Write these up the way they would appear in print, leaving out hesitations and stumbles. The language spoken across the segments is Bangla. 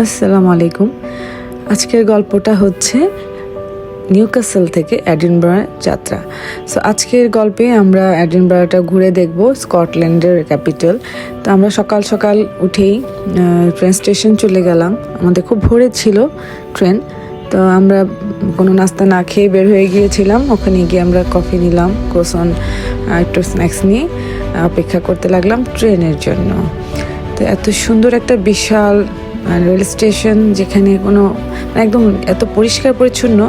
আসসালামু আলাইকুম। আজকের গল্পটা হচ্ছে নিউক্যাসল থেকে এডিনবরা যাত্রা। সো আজকের গল্পে আমরা এডিনবরাটা ঘুরে দেখব, স্কটল্যান্ডের ক্যাপিটাল। তো আমরা সকাল সকাল উঠেই ট্রেন স্টেশন চলে গেলাম। আমাদের খুব ভোরে ছিল ট্রেন, তো আমরা কোনো নাস্তা না খেয়ে বের হয়ে গিয়েছিলাম। ওখানে গিয়ে আমরা কফি নিলাম, ক্রোসন একটু স্ন্যাক্স নিয়ে অপেক্ষা করতে লাগলাম ট্রেনের জন্য। তো এত সুন্দর একটা বিশাল রেল স্টেশন, যেখানে কোনো একদম এত পরিষ্কার পরিচ্ছন্ন,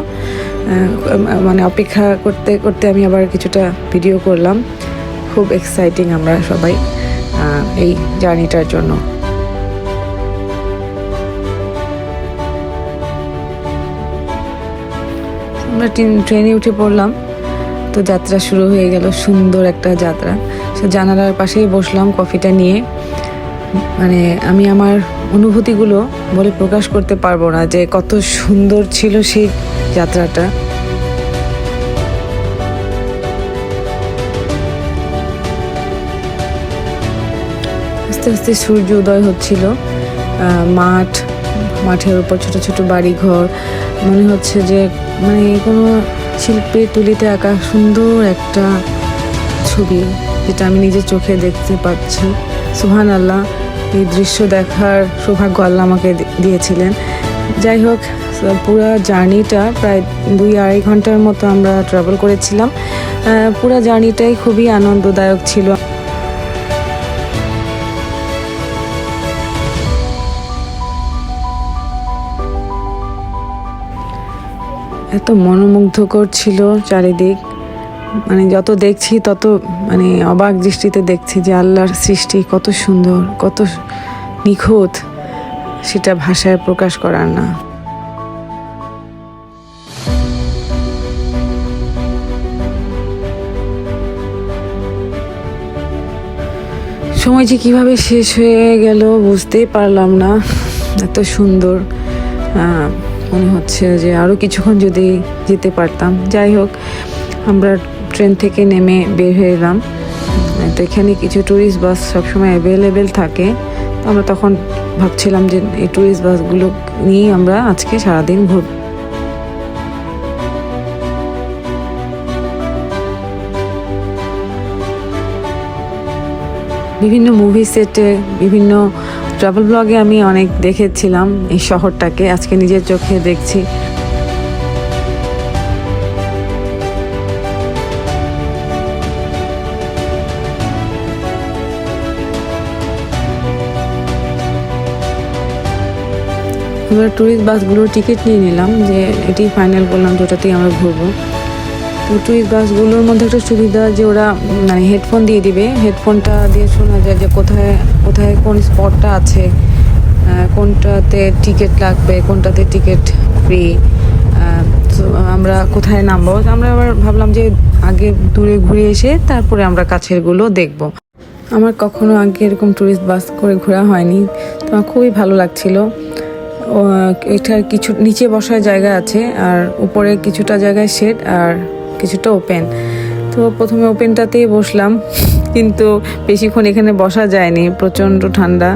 মানে অপেক্ষা করতে করতে আমি আবার কিছুটা ভিডিও করলাম। খুব এক্সাইটিং আমরা সবাই এই জার্নিটার জন্য। আমরা ট্রেনে উঠে পড়লাম, তো যাত্রা শুরু হয়ে গেল। সুন্দর একটা যাত্রা। সে জানালার পাশেই বসলাম কফিটা নিয়ে। মানে আমি আমার অনুভূতিগুলো বলে প্রকাশ করতে পারবো না যে কত সুন্দর ছিল সেই যাত্রাটা। আস্তে আস্তে সূর্য উদয় হচ্ছিল। মাঠের উপর ছোট ছোট বাড়ি ঘর, মনে হচ্ছে যে মানে কোনো শিল্পীর তুলিতে আঁকা সুন্দর একটা ছবি, যেটা আমি নিজের চোখে দেখতে পাচ্ছি। সুবহানাল্লাহ, এই দৃশ্য দেখার সৌভাগ্য আল্লাহ আমাকে দিয়েছিলেন। যাই হোক, পুরো জার্নিটা প্রায় 2-2.5 ঘন্টার মতো আমরা ট্রাভেল করেছিলাম। পুরো জার্নিটাই খুবই আনন্দদায়ক ছিল। এত মনোমুগ্ধকর ছিল চারিদিক। মানে যত দেখছি তত মানে অবাক দৃষ্টিতে দেখছি যে আল্লাহর সৃষ্টি কত সুন্দর, কত নিখুঁত, সেটা ভাষায় প্রকাশ করার না। সময় যে কিভাবে শেষ হয়ে গেল বুঝতেই পারলাম না। এত সুন্দর, মনে হচ্ছে যে আরও কিছুক্ষণ যদি যেতে পারতাম। যাই হোক, আমরা ট্রেন থেকে নেমে বের হয়ে এলাম। তো এখানে কিছু ট্যুরিস্ট বাস সবসময় অ্যাভেলেবেল থাকে। তো আমরা তখন ভাবছিলাম যে এই ট্যুরিস্ট বাসগুলো নিয়েই আমরা আজকে সারাদিন ঘুরব। বিভিন্ন মুভি সেটে, বিভিন্ন ট্রাভেল ব্লগে আমি অনেক দেখেছিলাম এই শহরটাকে, আজকে নিজের চোখে দেখছি। আমরা ট্যুরিস্ট বাসগুলোর টিকিট নিয়ে নিলাম, যে এটি ফাইনাল করলাম যেটাতেই আমরা ঘুরবো। তো ট্যুরিস্ট বাসগুলোর মধ্যে একটা সুবিধা যে ওরা মানে হেডফোন দিয়ে দিবে। হেডফোনটা দিয়ে শোনা যায় যে কোথায় কোথায় কোন স্পটটা আছে, কোনটাতে টিকিট লাগবে, কোনটাতে টিকিট ফ্রি। তো আমরা কোথায় নামবো, আমরা আবার ভাবলাম যে আগে দূরে ঘুরে এসে তারপরে আমরা কাছেরগুলো দেখব। আমার কখনো আগে এরকম ট্যুরিস্ট বাস করে ঘোরা হয়নি, তো আমার খুবই ভালো লাগছিল। এটার কিছু নিচে বসার জায়গা আছে, আর উপরে কিছুটা জায়গায় শেড আর কিছুটা ওপেন। তো প্রথমে ওপেনটাতেই বসলাম, কিন্তু বেশিক্ষণ এখানে বসা যায়নি, প্রচণ্ড ঠান্ডা।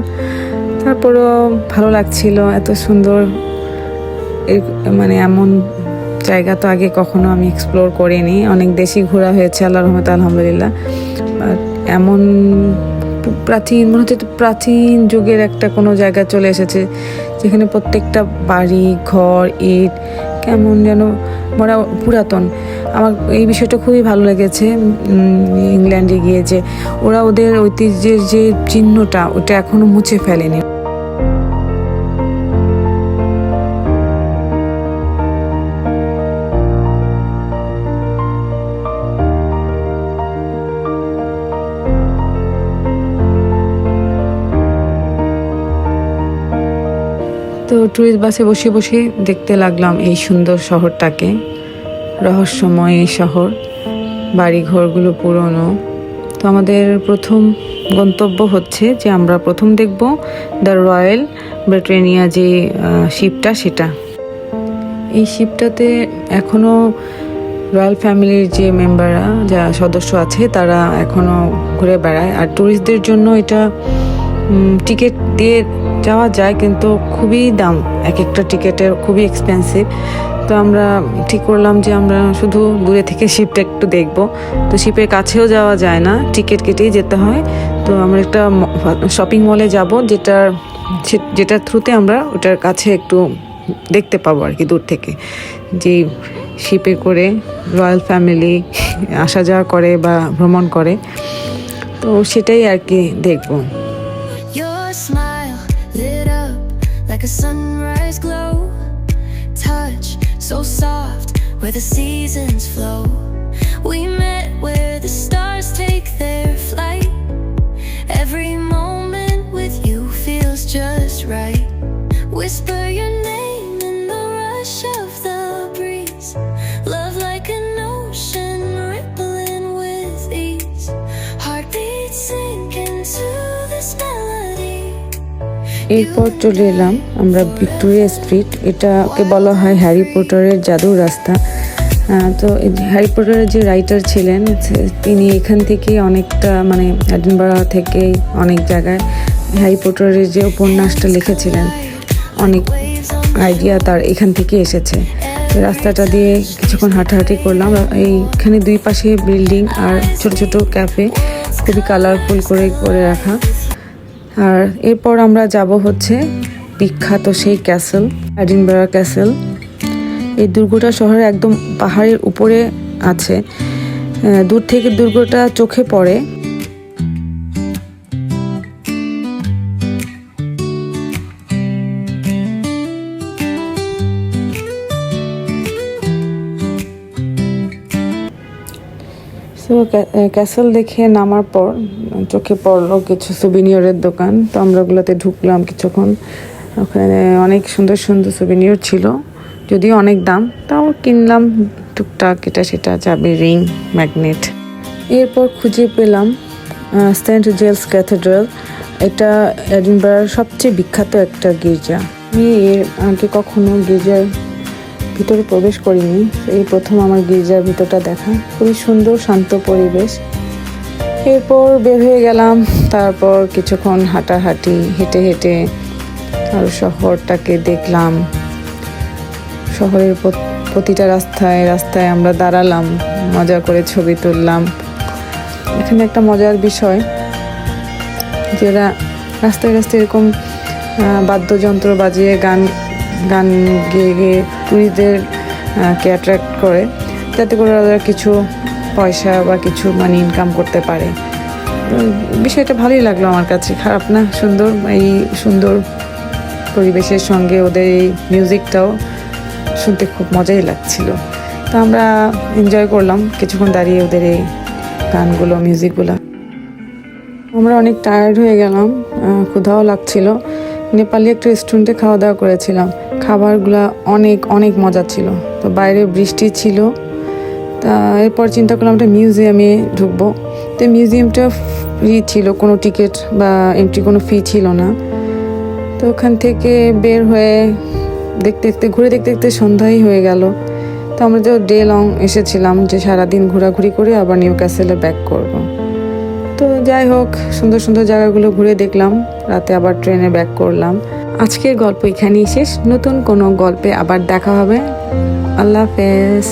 তারপরও ভালো লাগছিল, এত সুন্দর। মানে এমন জায়গা তো আগে কখনো আমি এক্সপ্লোর করিনি। অনেক দেশই ঘোরা হয়েছে আল্লাহর রহমতে, আলহামদুলিল্লাহ। এমন প্রাচীন, মনে হচ্ছে প্রাচীন যুগের একটা কোনো জায়গা চলে এসেছে, যেখানে প্রত্যেকটা বাড়ি ঘর ইট কেমন যেন বড় পুরাতন। আমার এই বিষয়টা খুবই ভালো লেগেছে ইংল্যান্ডে গিয়ে, যে ওরা ওদের ঐতিহ্যের যে চিহ্নটা ওটা এখনো মুছে ফেলেনি। তো ট্যুরিস্ট বাসে বসে বসে দেখতে লাগলাম এই সুন্দর শহরটাকে, রহস্যময় এই শহর, বাড়িঘরগুলো পুরনো। তো আমাদের প্রথম গন্তব্য হচ্ছে যে আমরা প্রথম দেখব দ্য রয়্যাল ব্রিটানিয়া, যে শিপটা, সেটা। এই শিপটাতে এখনও রয়্যাল ফ্যামিলির যে মেম্বাররা, যা সদস্য আছে, তারা এখনও ঘুরে বেড়ায়। আর ট্যুরিস্টদের জন্য এটা টিকিট দিয়ে যাওয়া যায়, কিন্তু খুবই দাম, এক একটা টিকিটের খুবই এক্সপেন্সিভ। তো আমরা ঠিক করলাম যে আমরা শুধু দূরে থেকে শিপটা একটু দেখব। তো শিপের কাছেও যাওয়া যায় না, টিকিট কেটেই যেতে হয়। তো আমরা একটা শপিং মলে যাব, যেটার থ্রুতে আমরা ওটার কাছে একটু দেখতে পাবো আর কি, দূর থেকে যে শিপে করে রয়্যাল ফ্যামিলি আসা যাওয়া করে বা ভ্রমণ করে। তো সেটাই আর কি দেখবো। Your smile lit up like a sunrise glow, touch so soft where the seasons flow. We met where the stars take their flight. Every moment with you feels just right. Whisper your name in the rush of the breeze. Love like an ocean rippling with ease. Heartbeats sink into this melody. এরপর চলে এলাম আমরা ভিক্টোরিয়া স্ট্রিট। এটাকে বলা হয় হ্যারি পটারের জাদুর রাস্তা। তো হ্যারি পটারের যে রাইটার ছিলেন তিনি এখান থেকে অনেকটা, মানে এডিনবরা থেকে অনেক জায়গায় হ্যারি পটারের যে উপন্যাসটা লিখেছিলেন, অনেক আইডিয়া তার এখান থেকে এসেছে। রাস্তাটা দিয়ে কিছুক্ষণ হাঁটাহাঁটি করলাম। এইখানে দুই পাশে বিল্ডিং আর ছোট ছোট ক্যাফে, খুবই কালারফুল করে রাখা। আর এরপর আমরা যাব হচ্ছে বিখ্যাত সেই ক্যাসেল, এডিনবরা ক্যাসেল। এই দুর্গটা শহরে একদম পাহাড়ের উপরে আছে। দূর থেকে দুর্গটা চোখে পড়ে। তো ক্যাসেল দেখে নামার পর চোখে পড়লো কিছু সুভিনিয়রের দোকান। তো আমরা ওগুলোতে ঢুকলাম কিছুক্ষণ। ওখানে অনেক সুন্দর সুন্দর সুভিনিয়র ছিল, যদিও অনেক দাম, তাও কিনলাম টুকটাক এটা সেটা, চাবি, রিং, ম্যাগনেট। এরপর খুঁজে পেলাম সেন্ট জেমস ক্যাথেড্রাল। এটা এডিনবরার সবচেয়ে বিখ্যাত একটা গির্জা। আমি এর আগে কখনো গির্জার ভিতরে প্রবেশ করিনি, এই প্রথম আমার গির্জার ভিতরটা দেখা। খুবই সুন্দর শান্ত পরিবেশ। এরপর বের হয়ে গেলাম। তারপর কিছুক্ষণ হাঁটাহাঁটি, হেঁটে হেঁটে আর শহরটাকে দেখলাম। শহরের প্রতিটা রাস্তায় রাস্তায় আমরা দাঁড়ালাম, মজা করে ছবি তুললাম। এখানে একটা মজার বিষয়, যারা রাস্তায় রাস্তায় এরকম বাদ্যযন্ত্র বাজিয়ে গান গেয়ে গেয়ে টুরিস্টদেরকে অ্যাট্রাক্ট করে, যাতে করে ওরা কিছু পয়সা বা কিছু মানি ইনকাম করতে পারে। তো বিষয়টা ভালোই লাগলো আমার কাছে, খারাপ না, সুন্দর। এই সুন্দর পরিবেশের সঙ্গে ওদের এই মিউজিকটাও শুনতে খুব মজাই লাগছিল। তো আমরা এনজয় করলাম কিছুক্ষণ দাঁড়িয়ে ওদের এই গানগুলো, মিউজিকগুলো। আমরা অনেক টায়ার্ড হয়ে গেলাম, ক্ষুধাও লাগছিল। নেপালি একটা রেস্টুরেন্টে খাওয়া দাওয়া করেছিলাম। খাবারগুলো অনেক অনেক মজা ছিল। তো বাইরে বৃষ্টি ছিল। তা এরপর চিন্তা করলাম একটা মিউজিয়ামে ঢুকবো। তো মিউজিয়ামটা ফ্রি ছিল, কোনো টিকিট বা এন্ট্রি কোনো ফি ছিল না। তো ওখান থেকে বের হয়ে ঘুরে দেখতে দেখতে সন্ধ্যাই হয়ে গেল। তো আমরা তো ডে লং এসেছিলাম, যে সারাদিন ঘোরাঘুরি করে আবার নিউ ক্যাসেলে ব্যাক করব। তো যাই হোক, সুন্দর সুন্দর জায়গাগুলো ঘুরে দেখলাম। রাতে আবার ট্রেনে ব্যাক করলাম। আজকের গল্প এখানেই শেষ। নতুন কোনো গল্পে আবার দেখা হবে। আল্লাহ হাফেজ।